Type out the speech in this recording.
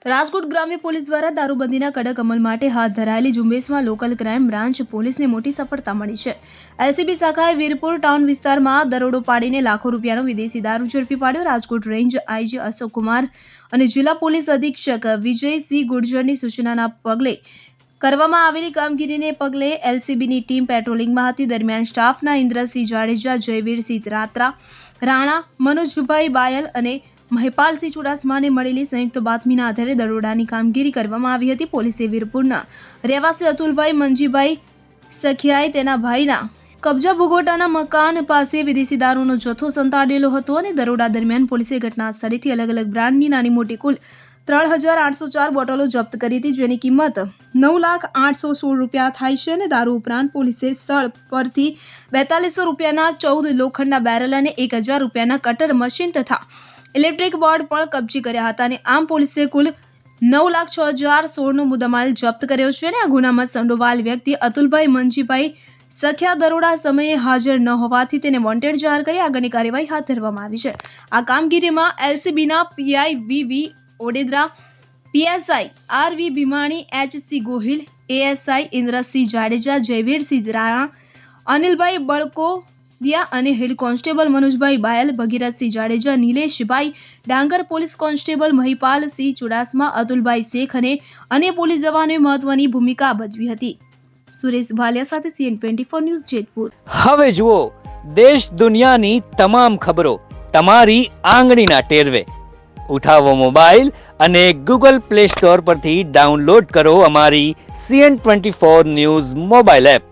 રાજકોટ ગ્રામ્ય પોલીસ દ્વારા દારૂબંધીના કડક અમલ માટે હાથ ધરાયેલી ઝુંબેશમાં લોકલ ક્રાઇમ બ્રાન્ચ પોલીસને મોટી સફળતા મળી છે। એલસીબી શાખાએ વીરપુર ટાઉન વિસ્તારમાં દરોડો પાડીને લાખો રૂપિયાનો વિદેશી દારૂ ઝડપી પાડ્યો। રાજકોટ રેન્જ આઈજી અશોક કુમાર અને જિલ્લા પોલીસ અધિક્ષક વિજયસિંહ ગુર્જરની સૂચનાના પગલે કરવામાં આવેલી કામગીરીને પગલે એલસીબીની ટીમ પેટ્રોલિંગમાં હતી। દરમિયાન સ્ટાફના ઇન્દ્રસિંહ જાડેજા, જયવીરસિંહ રાત્રા, રાણા, મનોજભાઈ બાયલ અને મહિપાલસિંહ ચુડાસમાને મળેલી સંયુક્ત બાતમીના આધારે દરોડાની કામગીરી કરવામાં આવી હતી। પોલીસે વીરપુરના રહેવાસી અતુલભાઈ મંજીભાઈ સખિયાએ તેના ભાઈના કબજા ભોગવટાના મકાન પાસે વિદેશી દારૂનો જથ્થો સંતાડેલો હતો અને દરોડા દરમિયાન પોલીસે ઘટના સ્થળેથી અલગ અલગ બ્રાન્ડની નાની મોટી કુલ 3804 બોટલો જપ્ત કરી હતી, જેની કિંમત 9,816 રૂપિયા થાય છે અને દારૂ ઉપરાંત પોલીસે સ્થળ પરથી 4200 રૂપિયાના 14 લોખંડના બેરલ અને 1000 રૂપિયાના કટર મશીન તથા ઇલેક્ટ્રિક બોર્ડ પણ કબજે કર્યા હતા અને આમ પોલીસે કુલ 9,06,016નો મુદ્દામાલ જપ્ત કર્યો છે અને આ ગુનામાં સંડોવાયેલ વ્યક્તિ અતુલભાઈ મંજીભાઈ સખ્યા દરોડા સમયે હાજર ન હોવાથી તેને વોન્ટેડ જાહેર કરી આગળની કાર્યવાહી હાથ ધરવામાં આવી છે। આ કામગીરીમાં એલસીબીના PI V Odedara, PSI RV Bhimani, HC Gohil, ASI Indrasinh Jadeja, Jayvirsinh Rana, Anilbhai Balkodiya અને head constable Manojbhai Bayal, Bhagirathsinh Jadeja, Nileshbhai Dangar, police constable Mahipalsinh Chudasama, Atulbhai Shaikh અને અન્ય પોલીસ જવાનોએ મહત્વની ભૂમિકા ભજવી હતી। સુરેશ ભાલિયા સાથે CN24 ન્યૂઝ જેતપુર। હવે જુઓ દેશ દુનિયાની તમામ ખબરો તમારી આંગળીના ટેરવે। ઉઠાવો મોબાઈલ અને ગૂગલ પ્લે સ્ટોર પરથી ડાઉનલોડ કરો અમારી CN24 ન્યૂઝ મોબાઈલ એપ।